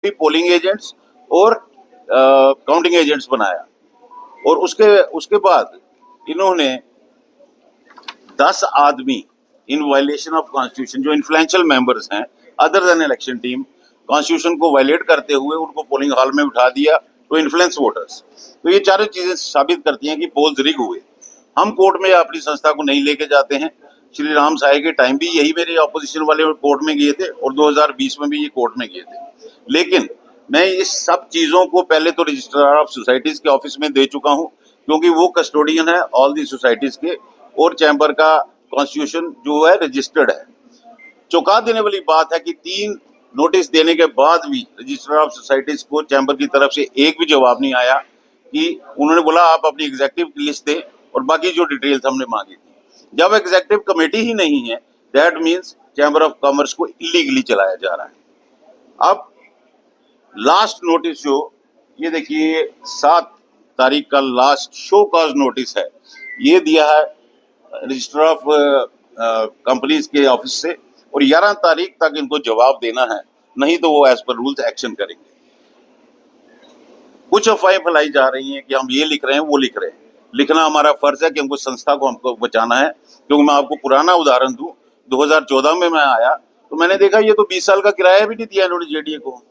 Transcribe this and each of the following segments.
Polling agents और counting agents बनाया और उसके बाद इन्होंने 10 आदमी इन वायलेशन ऑफ कॉन्स्टिट्यूशन जो इन्फ्लुएंशियल मेंबर्स हैं other than election team constitution को वायलेट करते हुए उनको पोलिंग हॉल में उठा दिया टू इन्फ्लुएंस वोटर्स। तो ये चारों चीजें साबित करती हैं कि पोल्स रिग हुए। हम कोर्ट में अपनी संस्था को नहीं लेके जाते हैं। श्री राम साय के टाइम भी यही मेरे ऑपोजिशन वाले कोर्ट में गए थे और 2020 में भी ये कोर्ट में गए थे। लेकिन मैं इस सब चीजों को पहले तो रजिस्ट्रार ऑफ सोसाइटीज के ऑफिस में दे चुका हूं क्योंकि वो कस्टोडियन है ऑल दी सोसाइटीज के और चैम्बर का कॉन्स्टिट्यूशन जो है रजिस्टर्ड है। चौंका देने वाली बात है कि 3 नोटिस देने के बाद भी रजिस्ट्रार ऑफ सोसाइटीज को चैम्बर की तरफ से एक भी जवाब नहीं आया कि उन्होंने बोला आप अपनी एग्जेक्टिव की लिस्ट दें और बाकी जो डिटेल्स हमने मांगी थी। जब एग्जेक्टिव कमेटी ही नहीं है that means chamber of commerce को इलीगली चलाया जा रहा है। अब लास्ट नोटिस जो ये देखिए 7 तारीख का लास्ट शो कॉज नोटिस है, ये दिया है रजिस्टर ऑफ कंपनीज के ऑफिस से और 11 तारीख तक इनको जवाब देना है, नहीं तो वो एज पर रूल्स एक्शन करेंगे। कुछ अफवाहें फैलाई जा रही हैं कि हम ये लिख रहे हैं वो लिख रहे हैं। लिखना हमारा फर्ज है कि हमको संस्था को हमको बचाना है। क्योंकि मैं आपको पुराना उदाहरण दूं, 2014 में मैं आया तो मैंने देखा ये तो 20 साल का किराया भी नहीं दिया इन्होंने जेडीए को,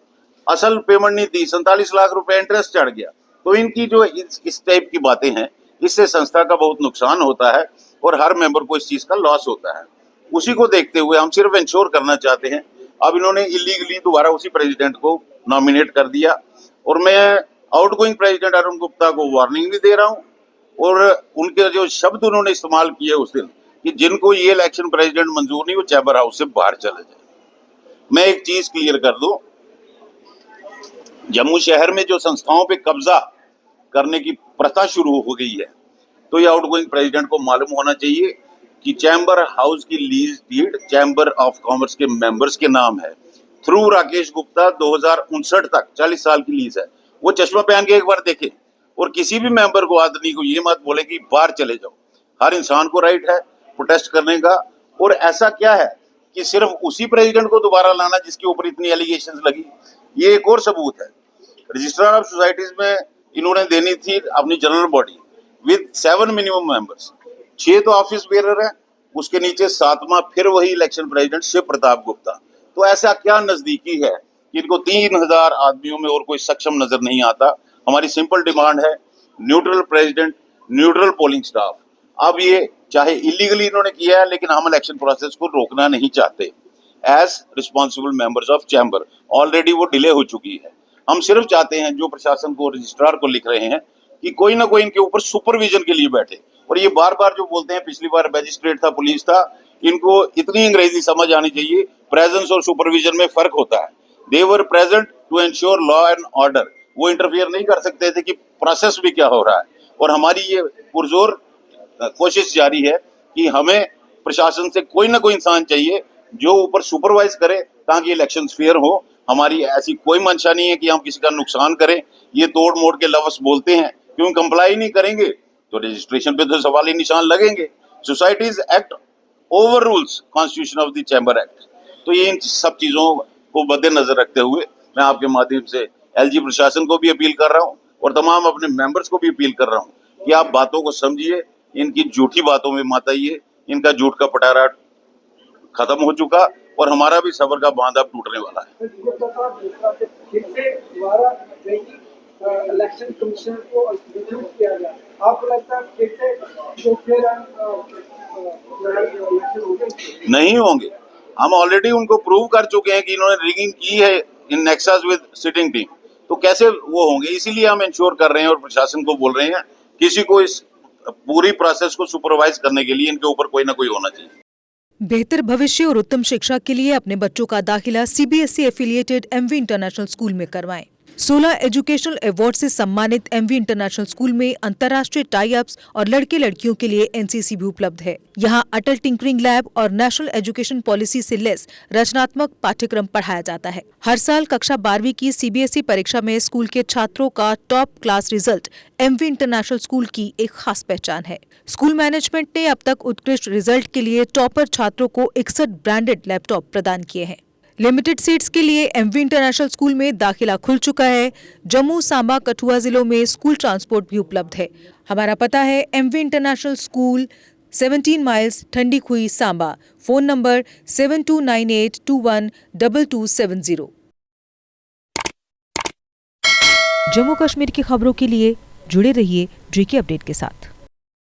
असल पेमेंट नहीं दी, 47 लाख रुपए इंटरेस्ट चढ़ गया। तो इनकी जो इस टाइप की बातें हैं इससे संस्था का बहुत नुकसान होता है और हर मेंबर को इस चीज का लॉस होता है। उसी को देखते हुए हम सिर्फ इंश्योर करना चाहते हैं। अब इन्होंने इलीगली दोबारा उसी प्रेसिडेंट को नॉमिनेट कर दिया और मैं आउटगोइंग प्रेसिडेंट अरुण गुप्ता को वार्निंग भी दे रहा हूं और उनके जो शब्द उन्होंने इस्तेमाल किए उस दिन कि जिनको ये इलेक्शन प्रेसिडेंट मंजूर नहीं वो चैम्बर हाउस से बाहर चले जाए। मैं एक चीज क्लियर कर दूं, जम्मू शहर में जो संस्थाओं पे कब्जा करने की प्रथा शुरू हो गई है तो ये आउटगोइंग प्रेसिडेंट को मालूम होना चाहिए कि चैम्बर हाउस की lease deed chamber of commerce के मेंबर्स के नाम है। थ्रू राकेश गुप्ता 2059 तक 40 साल की लीज है। वो चश्मा पहन के एक बार देखे और किसी भी मेंबर को आदमी को ये मत बोले कि बाहर चले जाओ। हर इंसान को राइट है प्रोटेस्ट करने का। और ऐसा क्या है कि सिर्फ उसी प्रेसिडेंट को दोबारा लाना जिसके ऊपर इतनी एलिगेशंस लगी, ये एक और सबूत है। रजिस्ट्रार ऑफ सोसाइटीज में इन्होंने देनी थी अपनी general body with 7 minimum members, 6 तो ऑफिस बेरर है, उसके नीचे 7वां फिर वही इलेक्शन प्रेसिडेंट शिव प्रताप गुप्ता। तो ऐसा क्या नजदीकी है कि इनको 3000 आदमियों में और कोई सक्षम नजर नहीं आता। हमारी सिंपल डिमांड है neutral president, neutral polling staff. अब ये चाहे इलीगली इन्होंने किया है लेकिन हम इलेक्शन प्रोसेस को रोकना नहीं चाहते। As responsible members of chamber already वो डिले हो चुकी है। हम सिर्फ चाहते हैं जो प्रशासन को रजिस्ट्रार को लिख रहे हैं कि कोई ना कोई इनके ऊपर सुपरविजन के लिए बैठे। और ये बार बार जो बोलते हैं पिछली बार मैजिस्ट्रेट था, पुलिस था, इनको इतनी अंग्रेजी समझ आनी चाहिए। प्रेजेंस और सुपरविजन में फर्क होता है। They were present to ensure law and order. वो इंटरफियर नहीं कर सकते थे कि प्रोसेस भी क्या हो रहा है। और हमारी ये पुरजोर कोशिश जारी है कि हमें प्रशासन से कोई ना कोई इंसान चाहिए जो ऊपर सुपरवाइज करे ताकि इलेक्शन फेयर हो। हमारी ऐसी कोई मंशा नहीं है कि हम किसी का नुकसान करें। ये तोड़ मोड़ के लफ्ज बोलते हैं, क्यों कंप्लाई नहीं करेंगे तो रजिस्ट्रेशन पे तो सवाली निशान लगेंगे। Societies act over rules constitution of the chamber act. तो ये इन सब चीजों को मद्देनजर रखते हुए मैं आपके माध्यम से एलजी प्रशासन को भी अपील कर रहा हूँ और तमाम अपने मेंबर्स को भी अपील कर रहा हूँ कि आप बातों को समझिए, इनकी झूठी बातों में मत आइए। इनका झूठ का पटारा खत्म हो चुका और हमारा भी सबर का बांध अब टूटने वाला है। इलेक्शन कमीशन को किया गया, आपको लगता है नहीं होंगे? हम ऑलरेडी उनको प्रूव कर चुके हैं कि इन्होंने रिगिंग की है इन नेक्सस विद सिटिंग टीम, तो कैसे वो होंगे? इसीलिए हम इंश्योर कर रहे हैं और प्रशासन को बोल रहे हैं किसी को इस पूरी प्रोसेस को सुपरवाइज करने के लिए इनके ऊपर कोई ना कोई होना चाहिए। बेहतर भविष्य और उत्तम शिक्षा के लिए अपने बच्चों का दाखिला CBSE affiliated MV international school में करवाएं। 16 एजुकेशनल अवार्ड से सम्मानित एमवी इंटरनेशनल स्कूल में अंतर्राष्ट्रीय टाई अप्स और लड़के लड़कियों के लिए एनसीसी भी उपलब्ध है। यहाँ अटल टिंकरिंग लैब और नेशनल एजुकेशन पॉलिसी से लेस रचनात्मक पाठ्यक्रम पढ़ाया जाता है। हर साल कक्षा 12वीं की सीबीएसई परीक्षा में स्कूल के छात्रों का top class result MV international school की एक खास पहचान है। स्कूल मैनेजमेंट ने अब तक उत्कृष्ट रिजल्ट के लिए टॉपर छात्रों को 61 ब्रांडेड लैपटॉप प्रदान किए हैं। लिमिटेड सीट्स के लिए एमवी इंटरनेशनल स्कूल में दाखिला खुल चुका है। जम्मू, सांबा, कठुआ जिलों में स्कूल ट्रांसपोर्ट भी उपलब्ध है। हमारा पता है MV international school, 17 miles, Thandi Khui, Samba. Phone number 7298212270। Jammu Kashmir की खबरों के लिए जुड़े रहिए JK अपडेट के साथ।